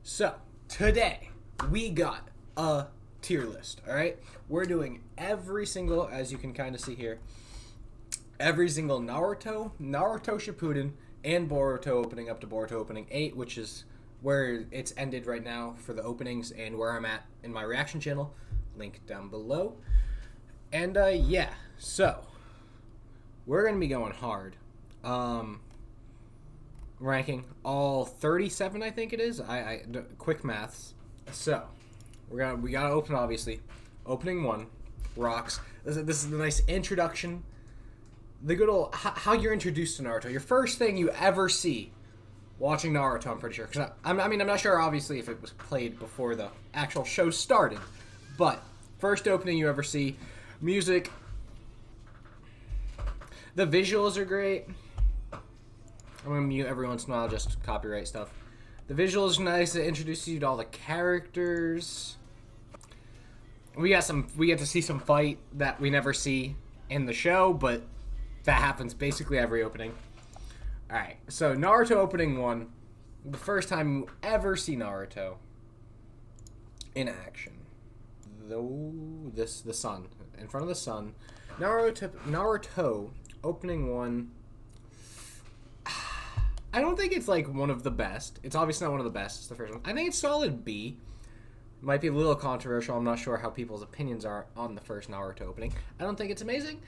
So, today, we got a tier list, alright? We're doing every single, as you can kind of see here, every single Naruto Shippuden, and Boruto opening up to Boruto opening 8, which is where it's ended right now for the openings and where I'm at in my reaction channel. Link down below. And, yeah, so, we're going to be going hard. Ranking all 37, I think it is. Quick maths. So we gotta open, obviously. Opening 1 rocks. This is a nice introduction. The good old how you're introduced to Naruto. Your first thing you ever see watching Naruto, I'm pretty sure. Because I'm not sure, obviously, if it was played before the actual show started. But first opening you ever see. Music. The visuals are great. I'm going to mute every once in a while, just copyright stuff. The visuals are nice. It introduces you to all the characters. We get to see some fight that we never see in the show, but that happens basically every opening. Alright, so Naruto opening 1. The first time you ever see Naruto in action. The sun. In front of the sun. Naruto opening 1. I don't think it's like one of the best. It's obviously not one of the best. It's the first one. I think it's solid B. Might be a little controversial. I'm not sure how people's opinions are on the first Naruto opening. I don't think it's amazing,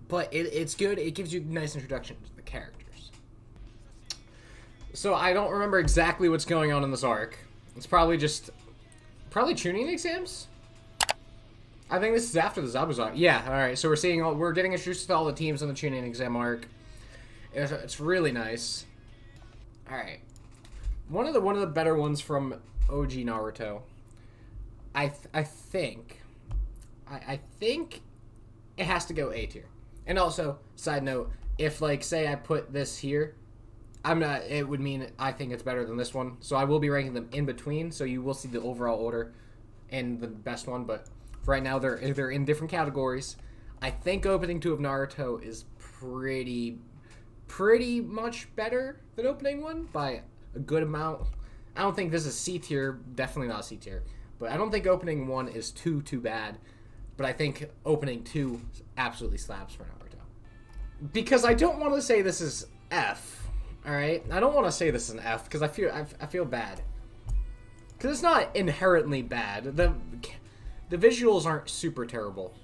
but it's good. It gives you a nice introduction to the characters. So I don't remember exactly what's going on in this arc. It's probably tuning exams. I think this is after the Zabuza arc. Yeah. All right. So we're getting introduced to all the teams in the tuning exam arc. It's really nice. All right, one of the better ones from OG Naruto. I think it has to go A tier. And also, side note, if like say I put this here, it would mean I think it's better than this one. So I will be ranking them in between. So you will see the overall order and the best one. But for right now, they're in different categories. I think opening 2 of Naruto is pretty much better than opening 1 by a good amount. I don't think this is C tier, definitely not C tier, but I don't think opening 1 is too bad, but I think opening 2 absolutely slaps for Naruto. Because I don't want to say this is F, alright? I don't want to say this is an F, because I feel bad. Because it's not inherently bad. The visuals aren't super terrible.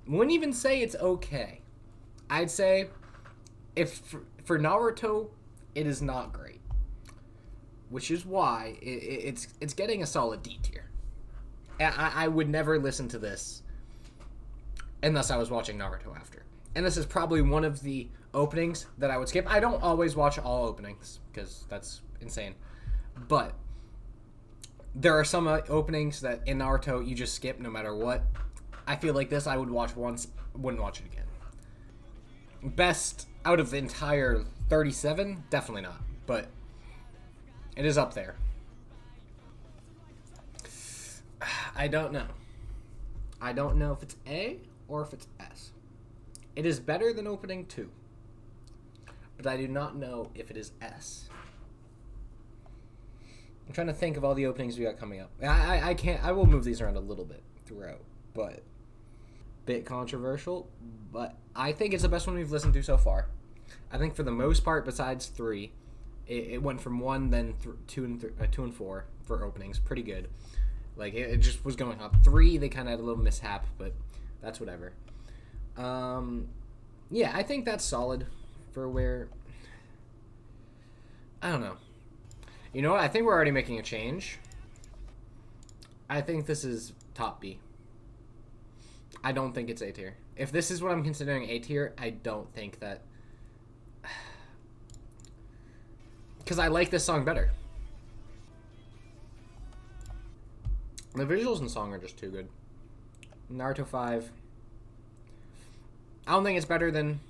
Wouldn't even say it's okay. I'd say for Naruto, it is not great, which is why it's getting a solid D tier. I would never listen to this unless I was watching Naruto after, and this is probably one of the openings that I would skip. I don't always watch all openings because that's insane, but there are some openings that in Naruto you just skip no matter what. I feel like this I would watch once, wouldn't watch it again. Best out of the entire 37? Definitely not, but it is up there. I don't know. I don't know if it's A or if it's S. It is better than opening 2, but I do not know if it is S. I'm trying to think of all the openings we got coming up. I will move these around a little bit throughout, but bit controversial, but I think it's the best one we've listened to so far. I think for the most part, besides 3, it went from 1, then 2 and 4 for openings. Pretty good. Like, it just was going up. 3, they kind of had a little mishap, but that's whatever. Yeah, I think that's solid for where... I don't know. You know what? I think we're already making a change. I think this is top B. I don't think it's A tier. If this is what I'm considering A tier, I don't think that... Because I like this song better. The visuals in the song are just too good. Naruto 5. I don't think it's better than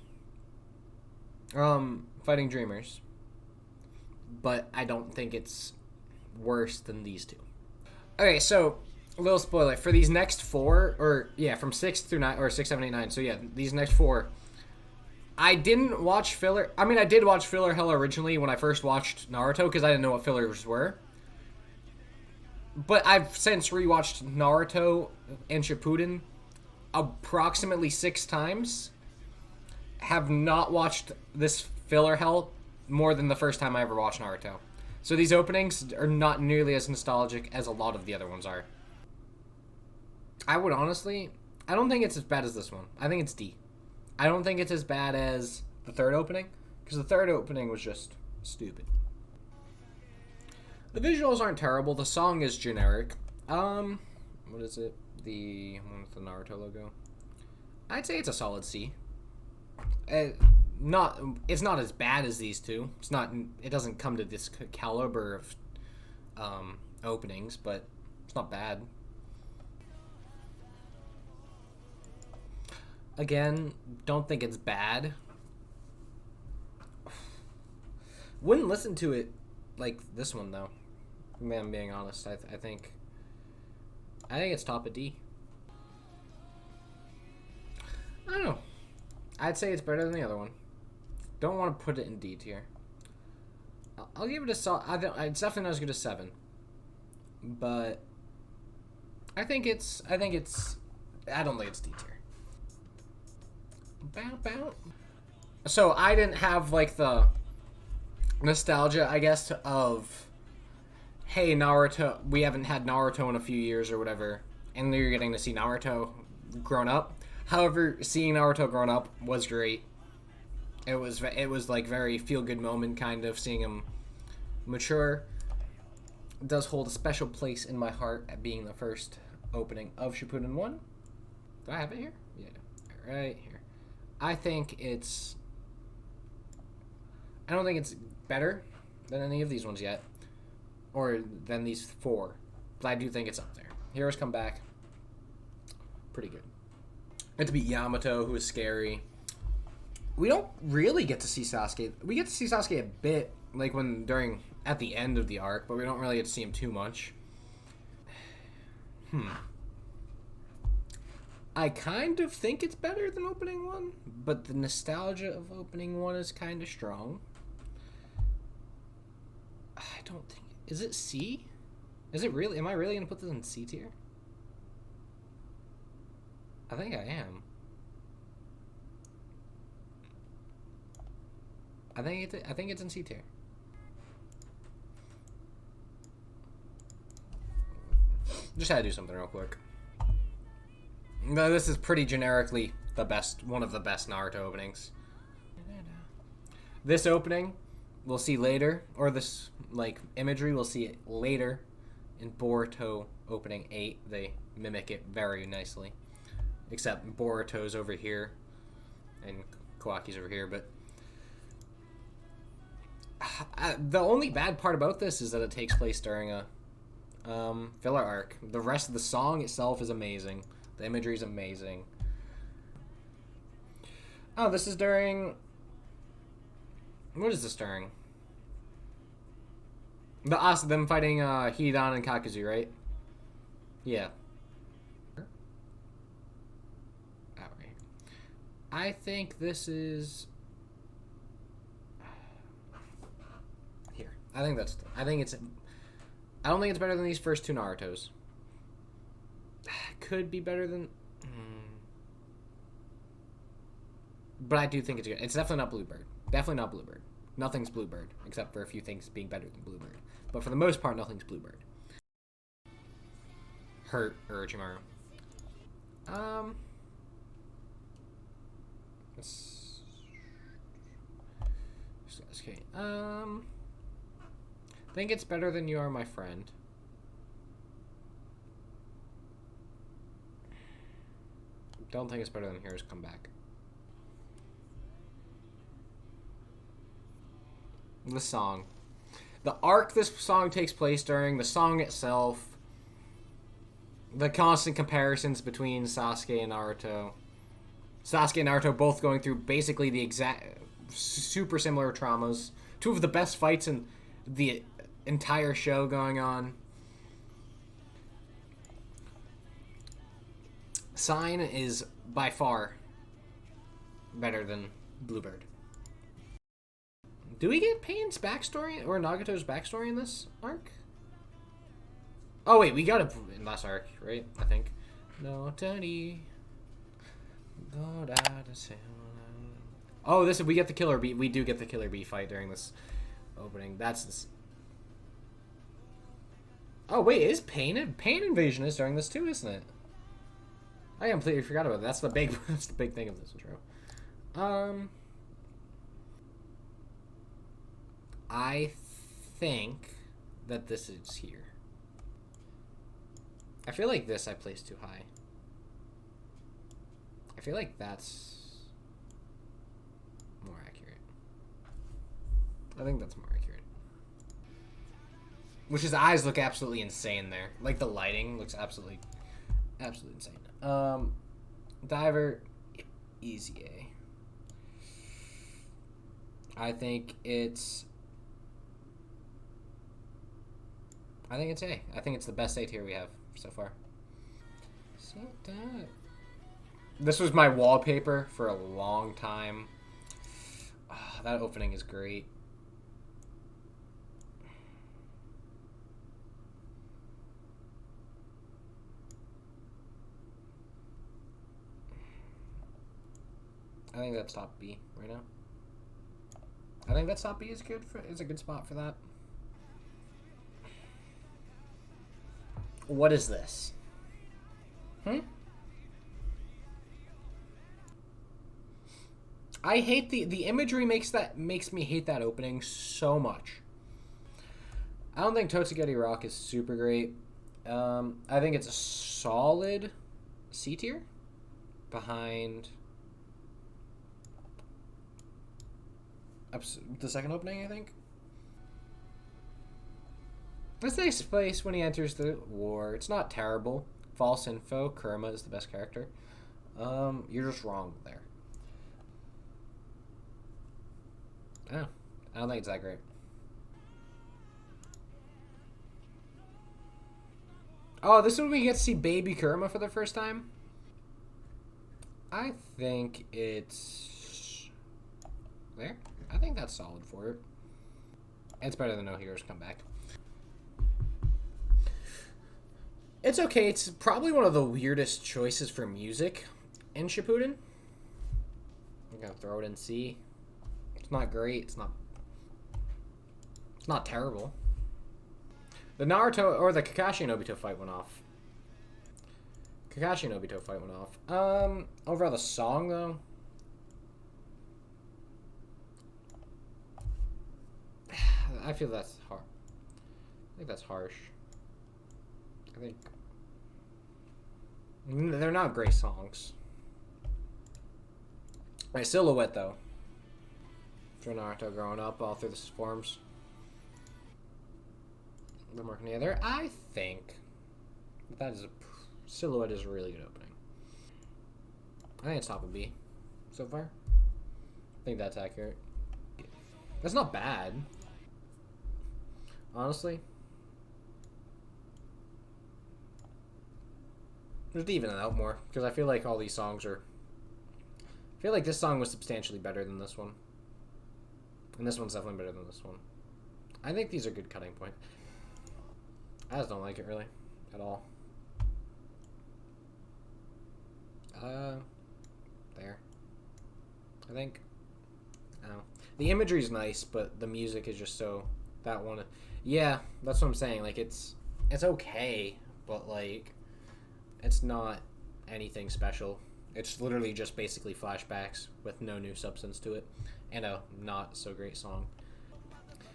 Fighting Dreamers. But I don't think it's worse than these two. Okay, so a little spoiler for these next 4, or yeah, from 6 through 9, or 6, 7, 8, 9. So yeah, these next 4, I didn't watch filler. I mean, I did watch filler hell originally when I first watched Naruto because I didn't know what fillers were. But I've since rewatched Naruto and Shippuden approximately 6 times. Have not watched this filler hell more than the first time I ever watched Naruto. So these openings are not nearly as nostalgic as a lot of the other ones are. I would honestly, I don't think it's as bad as this one. I think it's D. I don't think it's as bad as the third opening, because the third opening was just stupid. The visuals aren't terrible. The song is generic. What is it? The one with the Naruto logo. I'd say it's a solid C. It's not as bad as these two. It's not. It doesn't come to this caliber of openings, but it's not bad. Again, don't think it's bad. Wouldn't listen to it like this one though. Man, I'm being honest. I think it's top of D. I don't know. I'd say it's better than the other one. Don't want to put it in D tier. I'll give it a solid. It's definitely not as good as 7, but I think it's. I don't think it's D tier. Bow. So I didn't have like the nostalgia, I guess, of hey Naruto. We haven't had Naruto in a few years or whatever, and you're getting to see Naruto grown up. However, seeing Naruto grown up was great. It was like very feel good moment kind of seeing him mature. It does hold a special place in my heart at being the first opening of Shippuden 1. Do I have it here? Yeah, right here. I don't think it's better than any of these ones yet, or than these 4, but I do think it's up there. Heroes Come Back, pretty good. Get to beat Yamato, who is scary. We don't really get to see Sasuke. We get to see Sasuke a bit, like at the end of the arc, but we don't really get to see him too much. I kind of think it's better than opening 1, but the nostalgia of opening 1 is kind of strong. I don't think... Is it C? Is it really? Am I really going to put this in C tier? I think I am. I think it's in C tier. Just had to do something real quick. No, this is pretty generically one of the best Naruto openings. This opening we'll see later, or this like imagery we'll see it later in Boruto opening 8. They mimic it very nicely, except Boruto's over here and Kawaki's over here. But the only bad part about this is that it takes place during a filler arc. The rest of the song itself is amazing. The imagery is amazing. Oh, this is during... What is this during? Them fighting Hidan and Kakuzu, right? Yeah. Oh, right. I think this is... Here. I think it's... I don't think it's better than these first 2 Narutos. Could be better than... But I do think it's good. It's definitely not Bluebird. Definitely not Bluebird. Nothing's Bluebird, except for a few things being better than Bluebird. But for the most part, nothing's Bluebird. Hurt Orochimaru. Okay. I think it's better than You Are My Friend. Don't think it's better than Heroes Come Back. The song. The arc this song takes place during, the song itself, the constant comparisons between Sasuke and Naruto. Sasuke and Naruto both going through basically the exact, super similar traumas. 2 of the best fights in the entire show going on. Sign is by far better than Bluebird. Do we get Pain's backstory or Nagato's backstory in this arc? Oh wait, we got it in last arc, right? I think. No, Daddy. Oh, we get the killer bee. We do get the killer bee fight during this opening. That's this. Oh wait, is pain invasion is during this too, isn't it? I completely forgot about that. That's the big that's the big thing of this intro. I think that this is here. I feel like this I placed too high. I feel like that's more accurate. I think that's more accurate. Which his eyes look absolutely insane there. Like the lighting looks absolutely insane. Diver, easy A. I think it's A. I think it's the best A tier we have so far. So that. This was my wallpaper for a long time. Oh, that opening is great. I think that's top B right now. I think that top B is a good spot for that. What is this? I hate the imagery makes me hate that opening so much. I don't think Totsugeki Rock is super great. I think it's a solid C tier behind the second opening, I think. This takes place when he enters the war. It's not terrible. False info. Kurama is the best character. You're just wrong there. Oh, I don't think it's that great. Oh, this is when we get to see baby Kurama for the first time? I think it's there. I think that's solid for it. It's better than No Heroes Come Back. It's okay. It's probably one of the weirdest choices for music in Shippuden. I'm gonna throw it in C. It's not great. It's not terrible. The Naruto or the Kakashi and Obito fight went off. Overall the song though. I feel that's hard. I think that's harsh. I think they're not great songs. My silhouette though. For Naruto growing up all through the forms. The more than the other. I think that is silhouette is a really good opening. I think it's top of B so far. I think that's accurate. That's not bad. Honestly. Just even it out more, because I feel like all these songs are... I feel like this song was substantially better than this one. And this one's definitely better than this one. I think these are good cutting points. I just don't like it, really. At all. There. I think. I don't know. The imagery's nice, but the music is just so... That one... Yeah, that's what I'm saying. Like, it's okay, but, like... It's not anything special. It's literally just basically flashbacks with no new substance to it. And a not so great song.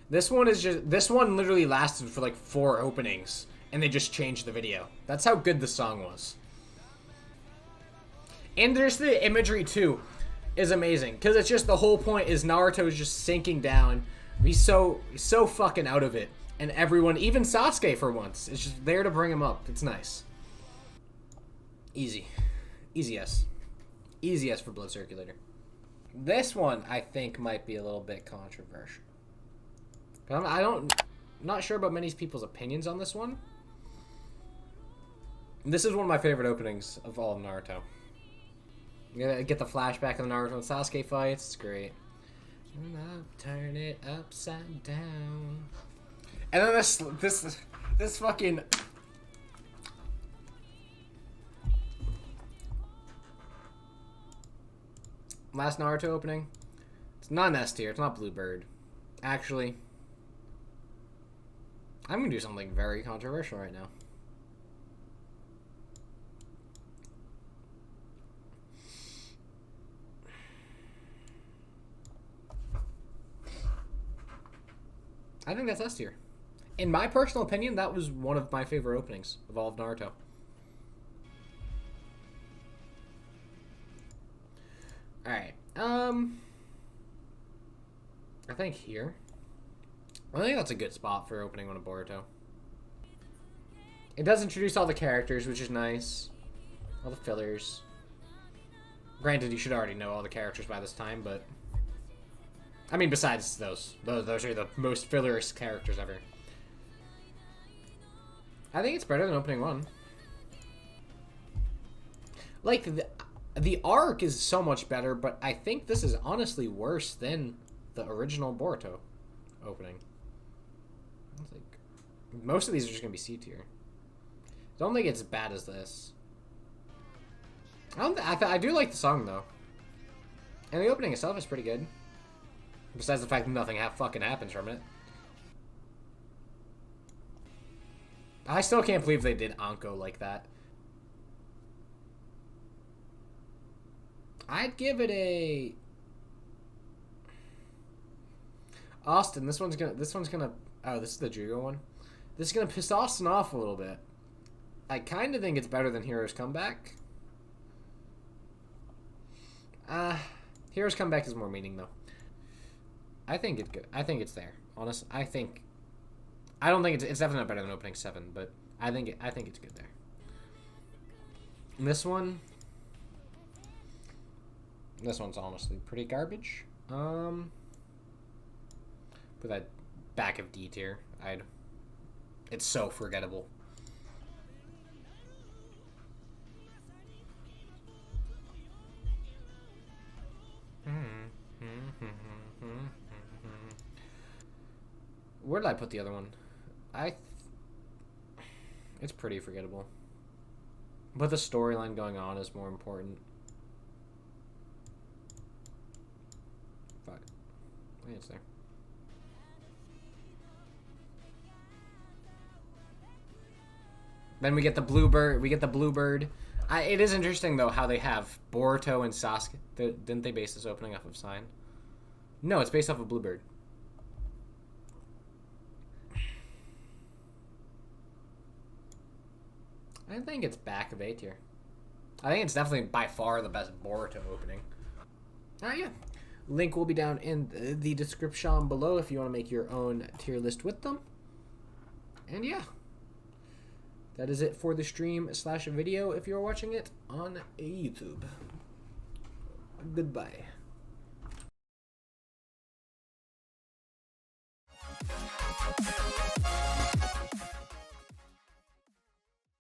This one literally lasted for like 4 openings. And they just changed the video. That's how good the song was. And there's the imagery too. Is amazing. Because it's just the whole point is Naruto is just sinking down. He's so fucking out of it. And everyone, even Sasuke for once, is just there to bring him up. It's nice. Easy. Easy S. Easy S for Blood Circulator. This one, I think, might be a little bit controversial. I'm not sure about many people's opinions on this one. This is one of my favorite openings of all of Naruto. You get the flashback of the Naruto and Sasuke fights. It's great. Turn it upside down. And then this fucking Last Naruto opening. It's not an S tier. It's not Bluebird. Actually, I'm gonna do something very controversial right now. I think that's S tier. In my personal opinion, that was one of my favorite openings of all of Naruto. Alright, I think here. I think that's a good spot for opening one of Boruto. It does introduce all the characters, which is nice. All the fillers. Granted, you should already know all the characters by this time, but... I mean, besides those are the most filleriest characters ever. I think it's better than opening one. Like, the arc is so much better, but I think this is honestly worse than the original Boruto opening. I think most of these are just gonna be C tier. Don't think it's as bad as this. I do like the song though, and the opening itself is pretty good. Besides the fact that nothing fucking happens from it. I still can't believe they did Anko like that. I'd give it a... Austin, this one's gonna... Oh, this is the Jugo one. This is gonna piss Austin off a little bit. I kind of think it's better than Hero's Comeback. Hero's Comeback is more meaning, though. I think it's good. I think it's there. Honest, I don't think it's definitely not better than opening 7, but I think it's good there. And this one's honestly pretty garbage. Put that back of D tier. It's so forgettable. Where did I put the other one? It's pretty forgettable. But the storyline going on is more important. Fuck. I think it's there. Then we get the Bluebird. It is interesting though how they have Boruto and Sasuke. Didn't they base this opening off of Sign? No, it's based off of Bluebird. I think it's back of A tier. I think it's definitely by far the best Boruto opening. Alright, yeah. Link will be down in the description below if you want to make your own tier list with them. And yeah. That is it for the stream/video if you're watching it on YouTube. Goodbye.